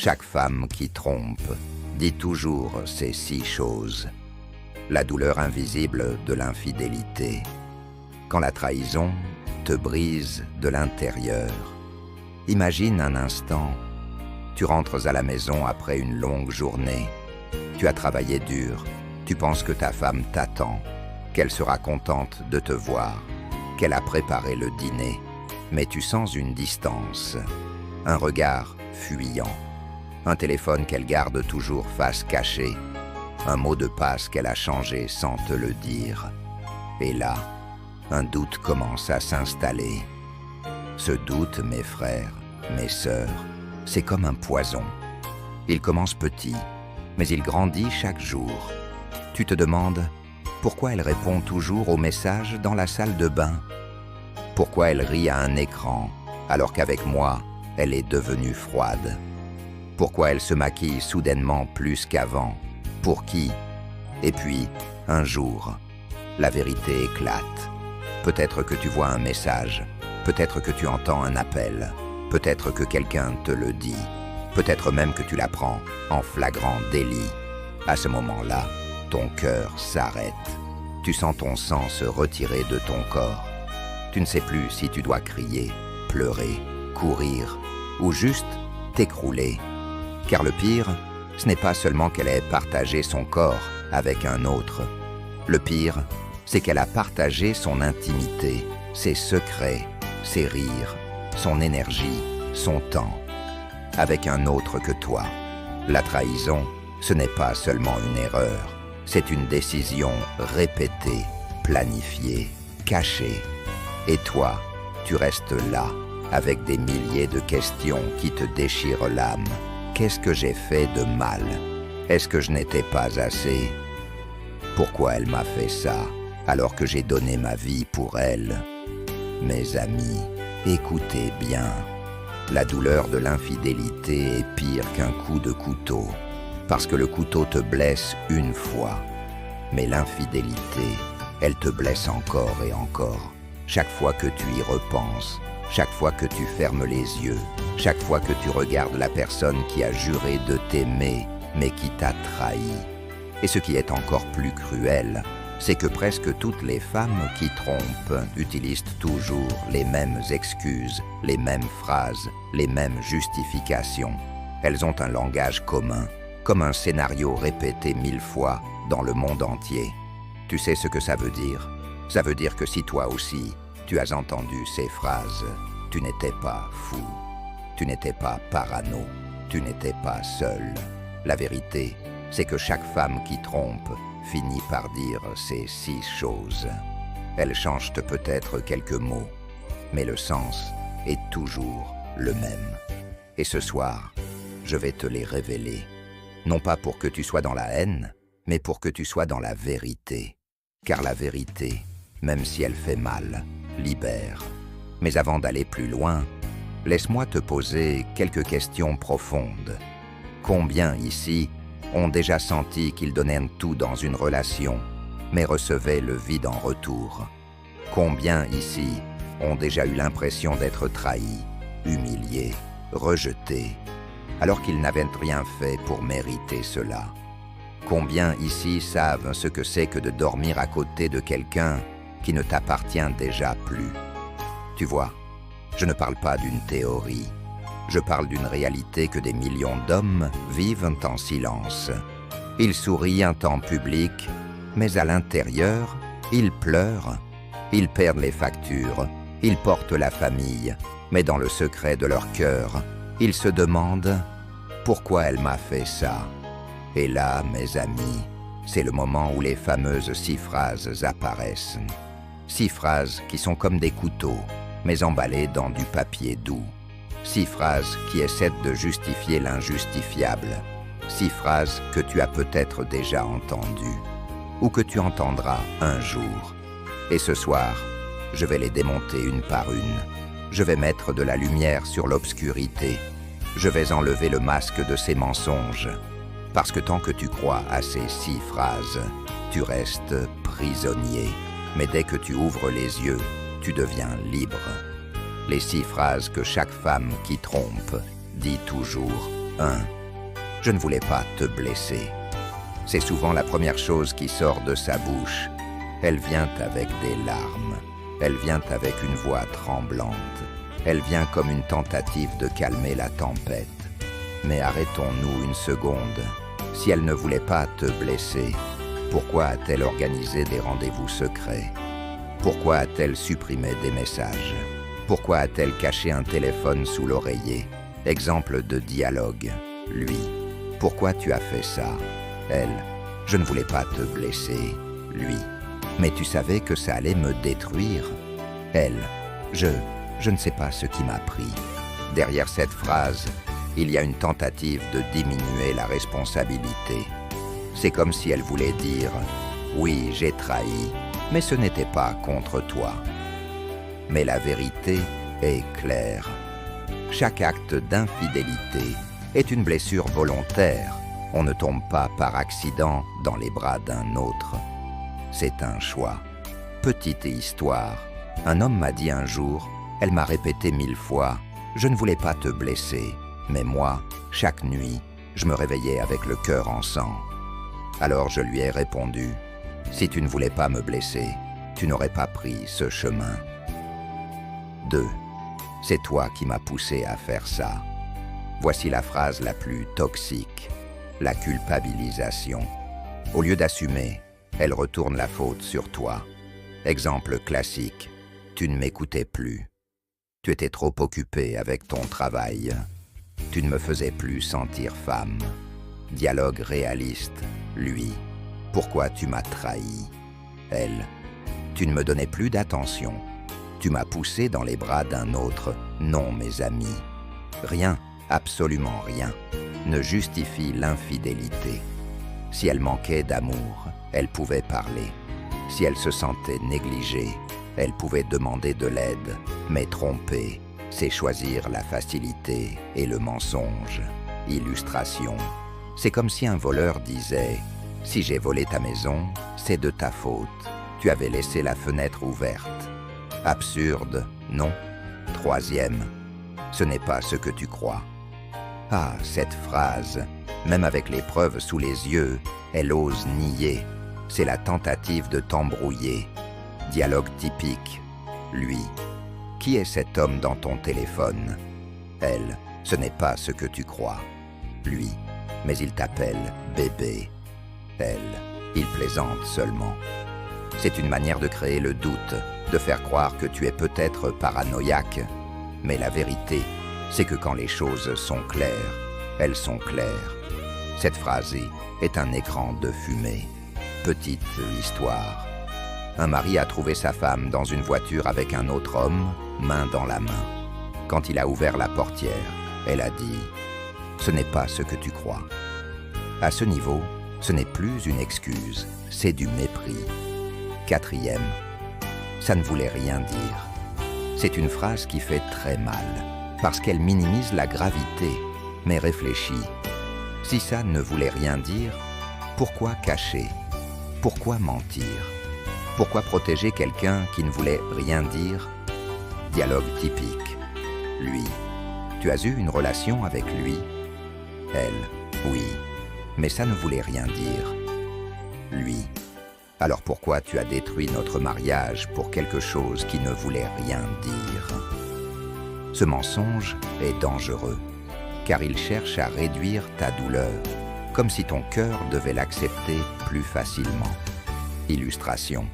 Chaque femme qui trompe dit toujours ces 6 choses. La douleur invisible de l'infidélité. Quand la trahison te brise de l'intérieur. Imagine un instant, tu rentres à la maison après une longue journée. Tu as travaillé dur, tu penses que ta femme t'attend, qu'elle sera contente de te voir, qu'elle a préparé le dîner. Mais tu sens une distance, un regard fuyant, un téléphone qu'elle garde toujours face cachée, un mot de passe qu'elle a changé sans te le dire. Et là, un doute commence à s'installer. Ce doute, mes frères, mes sœurs, c'est comme un poison. Il commence petit, mais il grandit chaque jour. Tu te demandes pourquoi elle répond toujours aux messages dans la salle de bain. Pourquoi elle rit à un écran, alors qu'avec moi, elle est devenue froide. Pourquoi elle se maquille soudainement plus qu'avant. Pour qui? Et puis, un jour, la vérité éclate. Peut-être que tu vois un message, peut-être que tu entends un appel, peut-être que quelqu'un te le dit, peut-être même que tu l'apprends en flagrant délit. À ce moment-là, ton cœur s'arrête. Tu sens ton sang se retirer de ton corps. Tu ne sais plus si tu dois crier, pleurer, courir ou juste t'écrouler. Car le pire, ce n'est pas seulement qu'elle ait partagé son corps avec un autre. Le pire, c'est qu'elle a partagé son intimité, ses secrets, ses rires, son énergie, son temps, avec un autre que toi. La trahison, ce n'est pas seulement une erreur, c'est une décision répétée, planifiée, cachée. Et toi, tu restes là, avec des milliers de questions qui te déchirent l'âme. Qu'est-ce que j'ai fait de mal? Est-ce que je n'étais pas assez? Pourquoi elle m'a fait ça, alors que j'ai donné ma vie pour elle? Mes amis, écoutez bien. La douleur de l'infidélité est pire qu'un coup de couteau, parce que le couteau te blesse une fois. Mais l'infidélité, elle te blesse encore et encore. Chaque fois que tu y repenses, chaque fois que tu fermes les yeux, chaque fois que tu regardes la personne qui a juré de t'aimer, mais qui t'a trahi. Et ce qui est encore plus cruel, c'est que presque toutes les femmes qui trompent utilisent toujours les mêmes excuses, les mêmes phrases, les mêmes justifications. Elles ont un langage commun, comme un scénario répété 1000 fois dans le monde entier. Tu sais ce que ça veut dire? Ça veut dire que si toi aussi, tu as entendu ces phrases, tu n'étais pas fou, tu n'étais pas parano, tu n'étais pas seul. La vérité, c'est que chaque femme qui trompe finit par dire ces 6 choses. Elles changent peut-être quelques mots, mais le sens est toujours le même. Et ce soir, je vais te les révéler. Non pas pour que tu sois dans la haine, mais pour que tu sois dans la vérité. Car la vérité, même si elle fait mal, libère. Mais avant d'aller plus loin, laisse-moi te poser quelques questions profondes. Combien ici ont déjà senti qu'ils donnaient tout dans une relation, mais recevaient le vide en retour? Combien ici ont déjà eu l'impression d'être trahis, humiliés, rejetés, alors qu'ils n'avaient rien fait pour mériter cela? Combien ici savent ce que c'est que de dormir à côté de quelqu'un qui ne t'appartient déjà plus? Tu vois, je ne parle pas d'une théorie. Je parle d'une réalité que des millions d'hommes vivent en silence. Ils sourient un temps public, mais à l'intérieur, ils pleurent. Ils perdent les factures, ils portent la famille, mais dans le secret de leur cœur, ils se demandent « Pourquoi elle m'a fait ça ?» Et là, mes amis, c'est le moment où les fameuses 6 phrases apparaissent. 6 phrases qui sont comme des couteaux, mais emballés dans du papier doux. 6 phrases qui essaient de justifier l'injustifiable. 6 phrases que tu as peut-être déjà entendues, ou que tu entendras un jour. Et ce soir, je vais les démonter une par une. Je vais mettre de la lumière sur l'obscurité. Je vais enlever le masque de ces mensonges. Parce que tant que tu crois à ces 6 phrases, tu restes prisonnier. Mais dès que tu ouvres les yeux, tu deviens libre. Les 6 phrases que chaque femme qui trompe dit toujours 1. Je ne voulais pas te blesser. C'est souvent la première chose qui sort de sa bouche. Elle vient avec des larmes. Elle vient avec une voix tremblante. Elle vient comme une tentative de calmer la tempête. Mais arrêtons-nous une seconde. Si elle ne voulait pas te blesser, pourquoi a-t-elle organisé des rendez-vous secrets? Pourquoi a-t-elle supprimé des messages? Pourquoi a-t-elle caché un téléphone sous l'oreiller? Exemple de dialogue. Lui. Pourquoi tu as fait ça? Elle. Je ne voulais pas te blesser. Lui. Mais tu savais que ça allait me détruire. Elle. Je ne sais pas ce qui m'a pris. Derrière cette phrase, il y a une tentative de diminuer la responsabilité. C'est comme si elle voulait dire « Oui, j'ai trahi, mais ce n'était pas contre toi. » Mais la vérité est claire. Chaque acte d'infidélité est une blessure volontaire. On ne tombe pas par accident dans les bras d'un autre. C'est un choix. Petite histoire. Un homme m'a dit un jour, elle m'a répété 1000 fois, « Je ne voulais pas te blesser, mais moi, chaque nuit, je me réveillais avec le cœur en sang. » Alors je lui ai répondu, « Si tu ne voulais pas me blesser, tu n'aurais pas pris ce chemin. » 2. C'est toi qui m'as poussé à faire ça. Voici la phrase la plus toxique, la culpabilisation. Au lieu d'assumer, elle retourne la faute sur toi. Exemple classique, tu ne m'écoutais plus. Tu étais trop occupé avec ton travail. Tu ne me faisais plus sentir femme. Dialogue réaliste, lui. Pourquoi tu m'as trahi? Elle. Tu ne me donnais plus d'attention. Tu m'as poussé dans les bras d'un autre. Non, mes amis. Rien, absolument rien, ne justifie l'infidélité. Si elle manquait d'amour, elle pouvait parler. Si elle se sentait négligée, elle pouvait demander de l'aide. Mais tromper, c'est choisir la facilité et le mensonge. Illustration. C'est comme si un voleur disait « Si j'ai volé ta maison, c'est de ta faute. Tu avais laissé la fenêtre ouverte. » Absurde, non? 3e. Ce n'est pas ce que tu crois. Ah, cette phrase, même avec les preuves sous les yeux, elle ose nier. C'est la tentative de t'embrouiller. Dialogue typique. Lui. Qui est cet homme dans ton téléphone? Elle. Ce n'est pas ce que tu crois. Lui. Mais il t'appelle bébé. Elle. Il plaisante seulement. C'est une manière de créer le doute, de faire croire que tu es peut-être paranoïaque. Mais la vérité, c'est que quand les choses sont claires, elles sont claires. Cette phrase est un écran de fumée. Petite histoire. Un mari a trouvé sa femme dans une voiture avec un autre homme, main dans la main. Quand il a ouvert la portière, elle a dit « Ce n'est pas ce que tu crois. » À ce niveau, ce n'est plus une excuse, c'est du mépris. 4e. Ça ne voulait rien dire. C'est une phrase qui fait très mal, parce qu'elle minimise la gravité. Mais réfléchis. Si ça ne voulait rien dire, pourquoi cacher? Pourquoi mentir? Pourquoi protéger quelqu'un qui ne voulait rien dire? Dialogue typique. Lui. Tu as eu une relation avec lui? Elle. Oui. Mais ça ne voulait rien dire. Lui. Alors pourquoi tu as détruit notre mariage pour quelque chose qui ne voulait rien dire? Ce mensonge est dangereux, car il cherche à réduire ta douleur, comme si ton cœur devait l'accepter plus facilement. Illustration.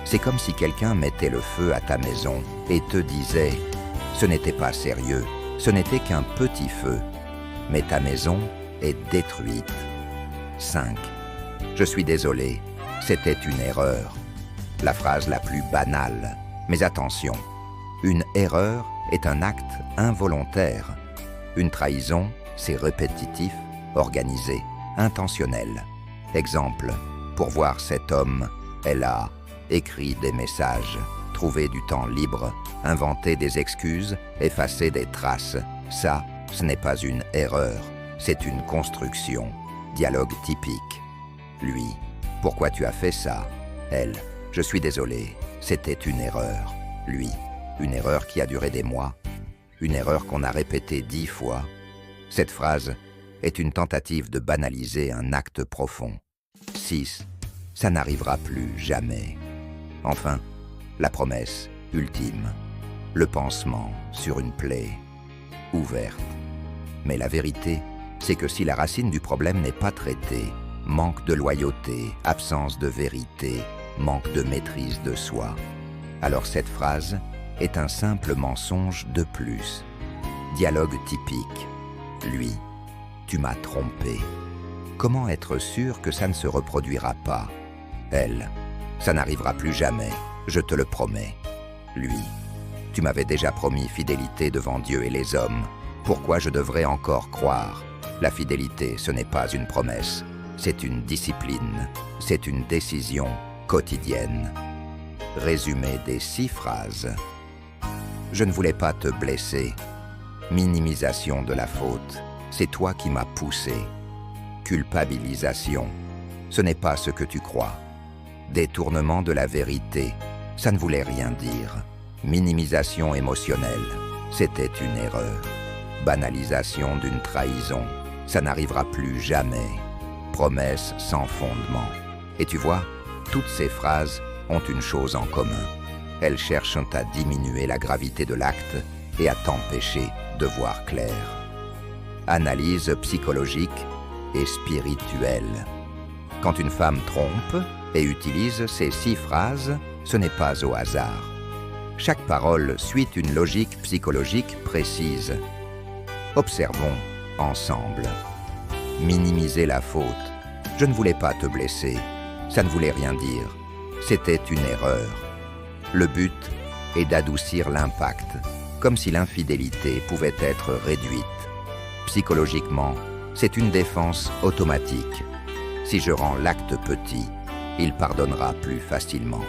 C'est comme si quelqu'un mettait le feu à ta maison et te disait « Ce n'était pas sérieux, ce n'était qu'un petit feu, mais ta maison est détruite. » 5. Je suis désolé, c'était une erreur. La phrase la plus banale. Mais attention, une erreur est un acte involontaire. Une trahison, c'est répétitif, organisé, intentionnel. Exemple, pour voir cet homme, elle a écrit des messages, trouvé du temps libre, inventé des excuses, effacé des traces. Ça, ce n'est pas une erreur, c'est une construction. Dialogue typique. Lui. Pourquoi tu as fait ça? Elle. Je suis désolé, c'était une erreur. Lui. Une erreur qui a duré des mois. Une erreur qu'on a répétée 10 fois. Cette phrase est une tentative de banaliser un acte profond. 6. Ça n'arrivera plus jamais. Enfin, la promesse ultime. Le pansement sur une plaie ouverte. Mais la vérité, c'est que si la racine du problème n'est pas traitée, manque de loyauté, absence de vérité, manque de maîtrise de soi, alors cette phrase est un simple mensonge de plus. Dialogue typique. Lui, tu m'as trompé. Comment être sûr que ça ne se reproduira pas? Elle, ça n'arrivera plus jamais, je te le promets. Lui, tu m'avais déjà promis fidélité devant Dieu et les hommes. Pourquoi je devrais encore croire? La fidélité, ce n'est pas une promesse, c'est une discipline, c'est une décision quotidienne. Résumé des 6 phrases. Je ne voulais pas te blesser. Minimisation de la faute. C'est toi qui m'as poussé. Culpabilisation. Ce n'est pas ce que tu crois. Détournement de la vérité. Ça ne voulait rien dire. Minimisation émotionnelle. C'était une erreur. Banalisation d'une trahison. Ça n'arrivera plus jamais. Promesse sans fondement. Et tu vois, toutes ces phrases ont une chose en commun. Elles cherchent à diminuer la gravité de l'acte et à t'empêcher de voir clair. Analyse psychologique et spirituelle. Quand une femme trompe et utilise ces 6 phrases, ce n'est pas au hasard. Chaque parole suit une logique psychologique précise. Observons ensemble. Minimiser la faute. Je ne voulais pas te blesser. Ça ne voulait rien dire. C'était une erreur. Le but est d'adoucir l'impact, comme si l'infidélité pouvait être réduite. Psychologiquement, c'est une défense automatique. Si je rends l'acte petit, il pardonnera plus facilement.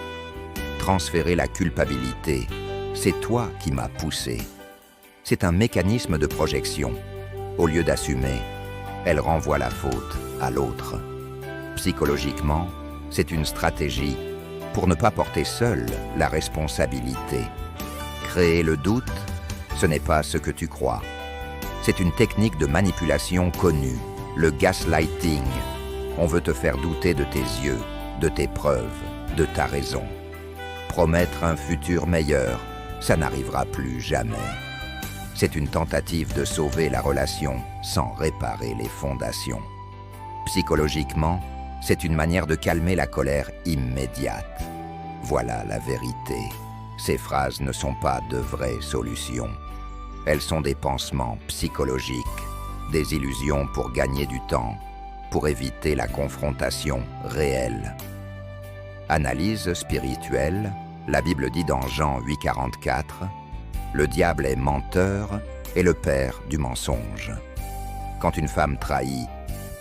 Transférer la culpabilité, c'est toi qui m'as poussé. C'est un mécanisme de projection. Au lieu d'assumer, elle renvoie la faute à l'autre. Psychologiquement, c'est une stratégie pour ne pas porter seul la responsabilité. Créer le doute, ce n'est pas ce que tu crois. C'est une technique de manipulation connue, le gaslighting. On veut te faire douter de tes yeux, de tes preuves, de ta raison. Promettre un futur meilleur, ça n'arrivera plus jamais. C'est une tentative de sauver la relation sans réparer les fondations. Psychologiquement, c'est une manière de calmer la colère immédiate. Voilà la vérité. Ces phrases ne sont pas de vraies solutions. Elles sont des pansements psychologiques, des illusions pour gagner du temps, pour éviter la confrontation réelle. Analyse spirituelle, la Bible dit dans Jean 8,44, « Le diable est menteur et le père du mensonge. » Quand une femme trahit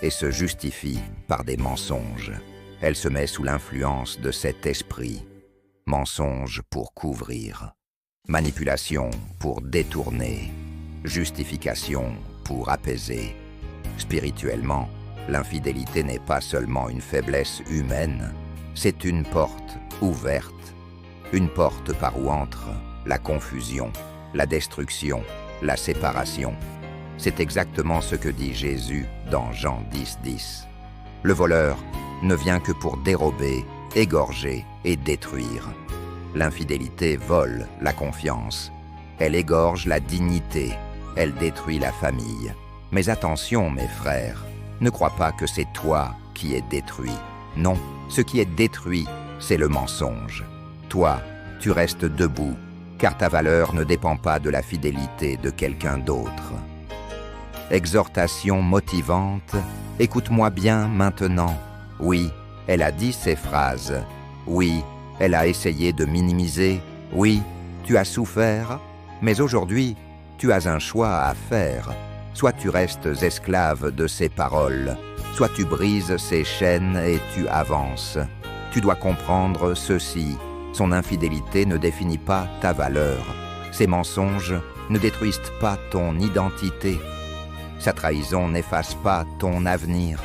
et se justifie par des mensonges, elle se met sous l'influence de cet esprit. Mensonge pour couvrir, manipulation pour détourner, justification pour apaiser. Spirituellement, l'infidélité n'est pas seulement une faiblesse humaine, c'est une porte ouverte, une porte par où entre la confusion, la destruction, la séparation. C'est exactement ce que dit Jésus dans Jean 10,10. Le voleur ne vient que pour dérober, égorger et détruire. L'infidélité vole la confiance. Elle égorge la dignité. Elle détruit la famille. Mais attention, mes frères, ne crois pas que c'est toi qui es détruit. Non, ce qui est détruit, c'est le mensonge. Toi, tu restes debout, car ta valeur ne dépend pas de la fidélité de quelqu'un d'autre. Exhortation motivante, écoute-moi bien maintenant. Oui, elle a dit ces phrases. Oui, elle a essayé de minimiser. Oui, tu as souffert. Mais aujourd'hui, tu as un choix à faire. Soit tu restes esclave de ces paroles, soit tu brises ces chaînes et tu avances. Tu dois comprendre ceci. Son infidélité ne définit pas ta valeur. Ses mensonges ne détruisent pas ton identité. Sa trahison n'efface pas ton avenir.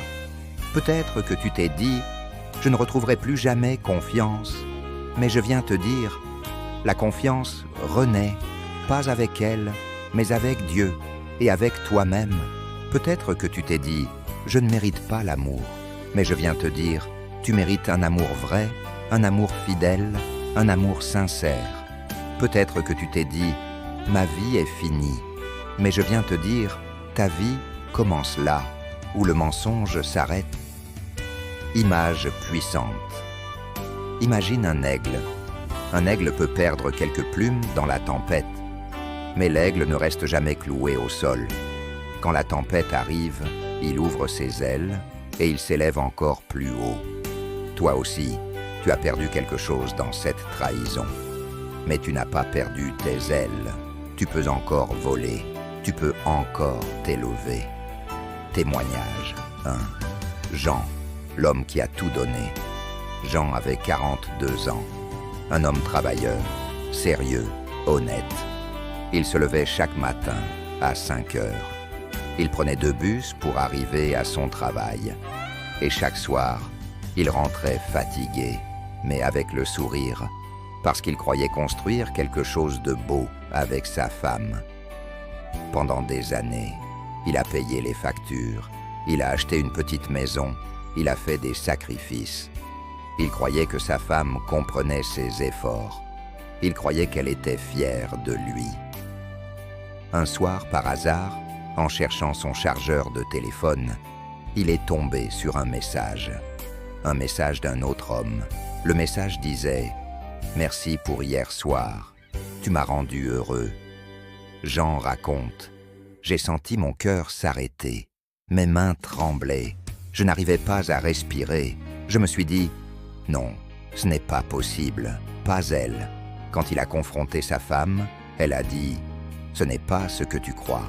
Peut-être que tu t'es dit « Je ne retrouverai plus jamais confiance ». Mais je viens te dire, la confiance renaît, pas avec elle, mais avec Dieu et avec toi-même. Peut-être que tu t'es dit « Je ne mérite pas l'amour », mais je viens te dire « Tu mérites un amour vrai, un amour fidèle, un amour sincère ». Peut-être que tu t'es dit « Ma vie est finie », mais je viens te dire « Ta vie commence là, où le mensonge s'arrête ». Image puissante. Imagine un aigle. Un aigle peut perdre quelques plumes dans la tempête, mais l'aigle ne reste jamais cloué au sol. Quand la tempête arrive, il ouvre ses ailes et il s'élève encore plus haut. Toi aussi, tu as perdu quelque chose dans cette trahison. Mais tu n'as pas perdu tes ailes. Tu peux encore voler. Tu peux encore t'élever. Témoignage 1. Jean, l'homme qui a tout donné. Jean avait 42 ans. Un homme travailleur, sérieux, honnête. Il se levait chaque matin à 5 heures. Il prenait 2 bus pour arriver à son travail. Et chaque soir, il rentrait fatigué, mais avec le sourire, parce qu'il croyait construire quelque chose de beau avec sa femme. Pendant des années, il a payé les factures, il a acheté une petite maison, il a fait des sacrifices. Il croyait que sa femme comprenait ses efforts. Il croyait qu'elle était fière de lui. Un soir, par hasard, en cherchant son chargeur de téléphone, il est tombé sur un message d'un autre homme. Le message disait « Merci pour hier soir, tu m'as rendu heureux ». Jean raconte « J'ai senti mon cœur s'arrêter, mes mains tremblaient, je n'arrivais pas à respirer. Je me suis dit « Non, ce n'est pas possible, pas elle ». Quand il a confronté sa femme, elle a dit « Ce n'est pas ce que tu crois.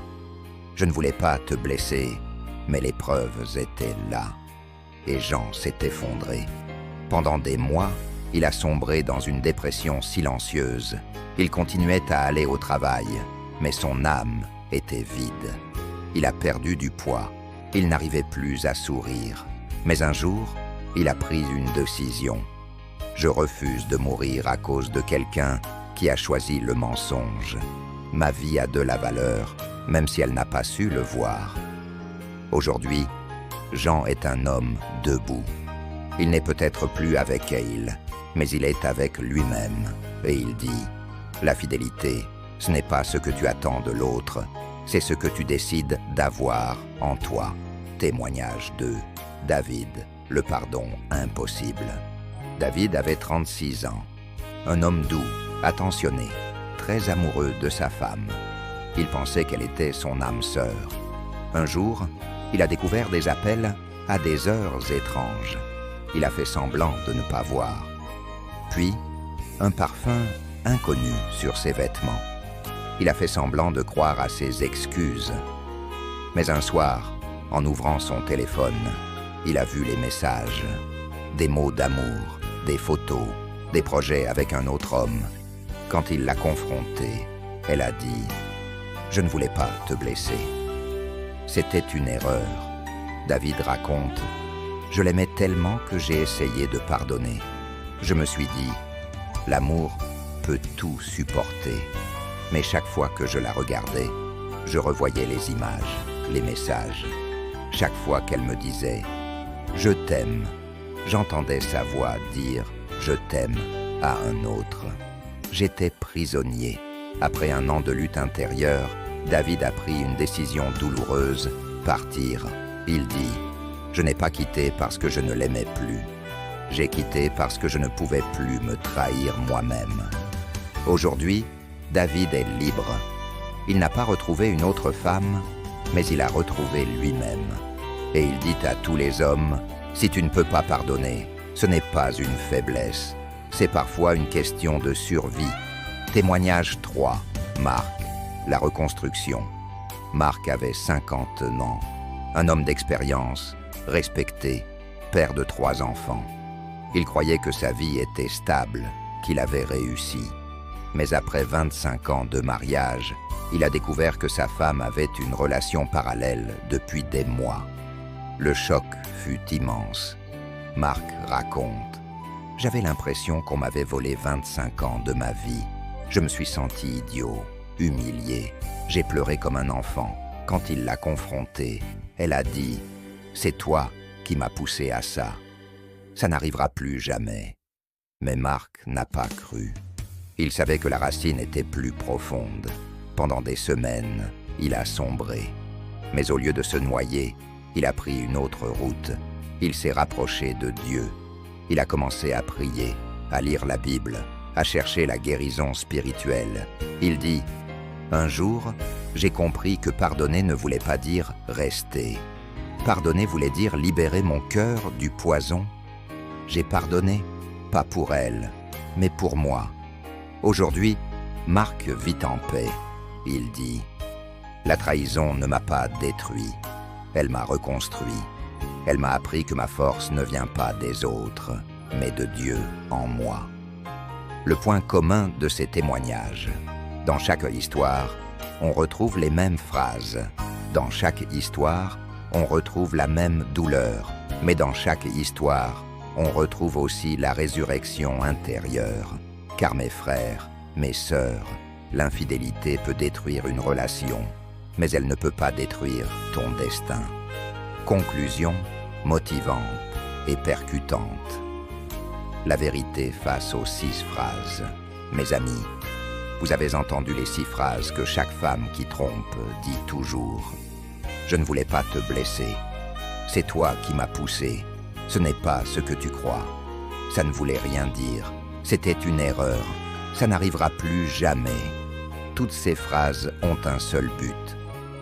Je ne voulais pas te blesser, mais les preuves étaient là. » Et Jean s'est effondré. Pendant des mois, il a sombré dans une dépression silencieuse. Il continuait à aller au travail, mais son âme était vide. Il a perdu du poids. Il n'arrivait plus à sourire. Mais un jour, il a pris une décision. Je refuse de mourir à cause de quelqu'un qui a choisi le mensonge. Ma vie a de la valeur, même si elle n'a pas su le voir. Aujourd'hui, Jean est un homme debout. Il n'est peut-être plus avec elle, mais il est avec lui-même. Et il dit, « La fidélité, ce n'est pas ce que tu attends de l'autre, c'est ce que tu décides d'avoir en toi. » Témoignage 2. David, le pardon impossible. David avait 36 ans. Un homme doux, attentionné, très amoureux de sa femme. Il pensait qu'elle était son âme sœur. Un jour, il a découvert des appels à des heures étranges. Il a fait semblant de ne pas voir. Puis, un parfum inconnu sur ses vêtements. Il a fait semblant de croire à ses excuses. Mais un soir, en ouvrant son téléphone, il a vu les messages. Des mots d'amour, des photos, des projets avec un autre homme. Quand il l'a confrontée, elle a dit « Je ne voulais pas te blesser. » C'était une erreur. David raconte « Je l'aimais tellement que j'ai essayé de pardonner. Je me suis dit « L'amour peut tout supporter. » Mais chaque fois que je la regardais, je revoyais les images, les messages. Chaque fois qu'elle me disait « Je t'aime », j'entendais sa voix dire « Je t'aime » à un autre. J'étais prisonnier. Après un an de lutte intérieure, David a pris une décision douloureuse, partir. Il dit « Je n'ai pas quitté parce que je ne l'aimais plus. J'ai quitté parce que je ne pouvais plus me trahir moi-même. » Aujourd'hui, David est libre. Il n'a pas retrouvé une autre femme, mais il a retrouvé lui-même. Et il dit à tous les hommes « Si tu ne peux pas pardonner, ce n'est pas une faiblesse. C'est parfois une question de survie. » Témoignage 3. Marc, la reconstruction. Marc avait 50 ans. Un homme d'expérience, respecté, père de 3 enfants. Il croyait que sa vie était stable, qu'il avait réussi. Mais après 25 ans de mariage, il a découvert que sa femme avait une relation parallèle depuis des mois. Le choc fut immense. Marc raconte « J'avais l'impression qu'on m'avait volé 25 ans de ma vie. Je me suis senti idiot, humilié. J'ai pleuré comme un enfant. Quand il l'a confrontée, elle a dit « C'est toi qui m'as poussé à ça. Ça n'arrivera plus jamais. » Mais Marc n'a pas cru. Il savait que la racine était plus profonde. Pendant des semaines, il a sombré. Mais au lieu de se noyer, il a pris une autre route. Il s'est rapproché de Dieu. Il a commencé à prier, à lire la Bible, à chercher la guérison spirituelle. Il dit « Un jour, j'ai compris que pardonner ne voulait pas dire rester. Pardonner voulait dire libérer mon cœur du poison. J'ai pardonné, pas pour elle, mais pour moi. Aujourd'hui, Marc vit en paix. Il dit « La trahison ne m'a pas détruit. Elle m'a reconstruit. Elle m'a appris que ma force ne vient pas des autres, mais de Dieu en moi. » Le point commun de ces témoignages. Dans chaque histoire, on retrouve les mêmes phrases. Dans chaque histoire, on retrouve la même douleur. Mais dans chaque histoire, on retrouve aussi la résurrection intérieure. Car mes frères, mes sœurs, l'infidélité peut détruire une relation, mais elle ne peut pas détruire ton destin. Conclusion motivante et percutante. La vérité face aux 6 phrases. Mes amis, vous avez entendu les 6 phrases que chaque femme qui trompe dit toujours. Je ne voulais pas te blesser. C'est toi qui m'as poussé. Ce n'est pas ce que tu crois. Ça ne voulait rien dire. C'était une erreur. Ça n'arrivera plus jamais. Toutes ces phrases ont un seul but.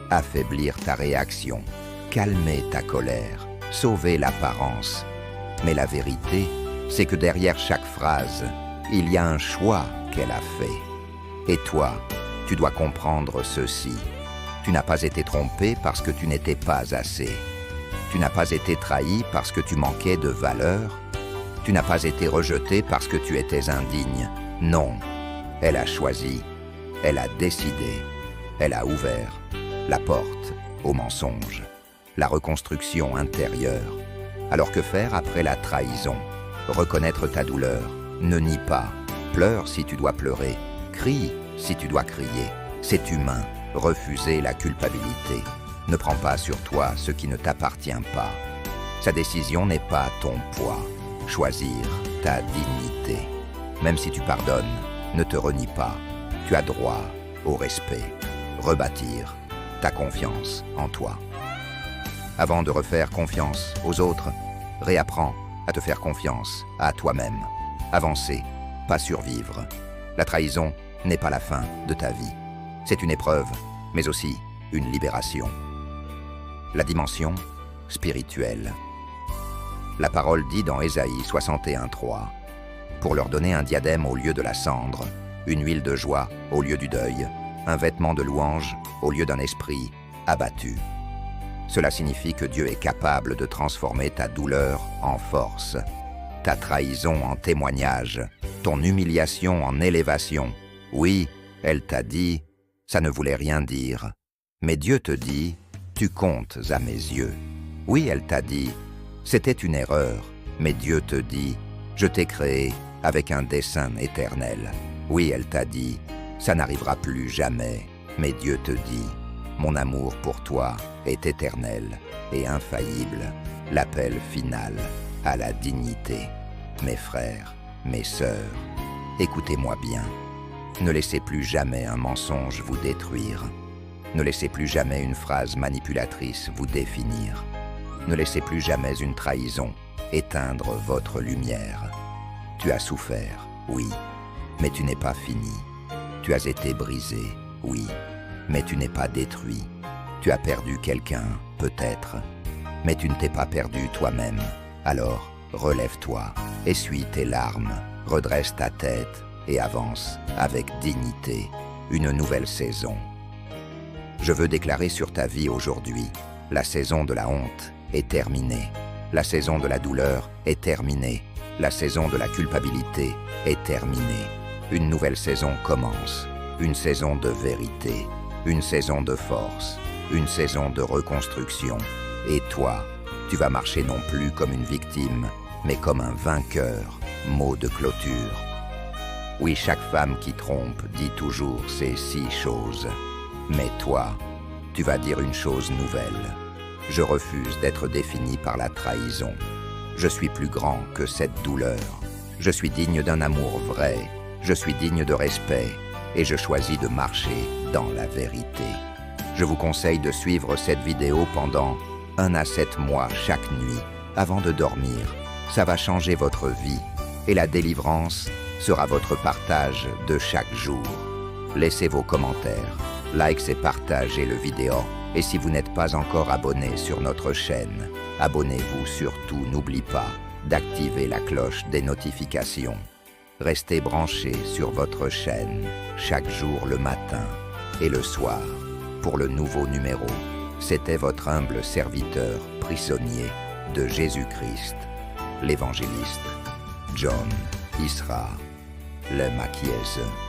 Affaiblir ta réaction, calmer ta colère, sauver l'apparence. Mais la vérité, c'est que derrière chaque phrase, il y a un choix qu'elle a fait. Et toi, tu dois comprendre ceci. Tu n'as pas été trompé parce que tu n'étais pas assez. Tu n'as pas été trahi parce que tu manquais de valeur. Tu n'as pas été rejeté parce que tu étais indigne. Non, elle a choisi, elle a décidé, elle a ouvert la porte au mensonge, la reconstruction intérieure. Alors que faire après la trahison? Reconnaître ta douleur, ne nie pas, pleure si tu dois pleurer, crie si tu dois crier. C'est humain, refuser la culpabilité. Ne prends pas sur toi ce qui ne t'appartient pas. Sa décision n'est pas ton poids. Choisir ta dignité. Même si tu pardonnes, ne te renie pas. Tu as droit au respect. Rebâtir ta confiance en toi. Avant de refaire confiance aux autres, réapprends à te faire confiance à toi-même. Avancer, pas survivre. La trahison n'est pas la fin de ta vie. C'est une épreuve, mais aussi une libération. La dimension spirituelle. La parole dit dans Ésaïe 61:3, « Pour leur donner un diadème au lieu de la cendre, une huile de joie au lieu du deuil, un vêtement de louange au lieu d'un esprit abattu. » Cela signifie que Dieu est capable de transformer ta douleur en force, ta trahison en témoignage, ton humiliation en élévation. Oui, elle t'a dit, ça ne voulait rien dire. Mais Dieu te dit, tu comptes à mes yeux. Oui, elle t'a dit, c'était une erreur, mais Dieu te dit, je t'ai créé avec un dessein éternel. Oui, elle t'a dit, ça n'arrivera plus jamais, mais Dieu te dit, mon amour pour toi est éternel et infaillible, l'appel final à la dignité. Mes frères, mes sœurs, écoutez-moi bien. Ne laissez plus jamais un mensonge vous détruire. Ne laissez plus jamais une phrase manipulatrice vous définir. Ne laissez plus jamais une trahison éteindre votre lumière. Tu as souffert, oui, mais tu n'es pas fini. Tu as été brisé, oui, mais tu n'es pas détruit. Tu as perdu quelqu'un, peut-être, mais tu ne t'es pas perdu toi-même. Alors, relève-toi, essuie tes larmes, redresse ta tête et avance avec dignité une nouvelle saison. Je veux déclarer sur ta vie aujourd'hui, la saison de la honte est terminée. La saison de la douleur est terminée. La saison de la culpabilité est terminée. Une nouvelle saison commence. Une saison de vérité. Une saison de force. Une saison de reconstruction. Et toi, tu vas marcher non plus comme une victime, mais comme un vainqueur. Mot de clôture. Oui, chaque femme qui trompe dit toujours ces 6 choses. Mais toi, tu vas dire une chose nouvelle. Je refuse d'être défini par la trahison. Je suis plus grand que cette douleur. Je suis digne d'un amour vrai. Je suis digne de respect. Et je choisis de marcher dans la vérité. Je vous conseille de suivre cette vidéo pendant 1 à 7 mois chaque nuit, avant de dormir. Ça va changer votre vie. Et la délivrance sera votre partage de chaque jour. Laissez vos commentaires, likez et partagez le vidéo. Et si vous n'êtes pas encore abonné sur notre chaîne, abonnez-vous surtout, n'oubliez pas d'activer la cloche des notifications. Restez branchés sur votre chaîne chaque jour le matin et le soir pour le nouveau numéro. C'était votre humble serviteur prisonnier de Jésus-Christ, l'évangéliste John Isra Le Machiese.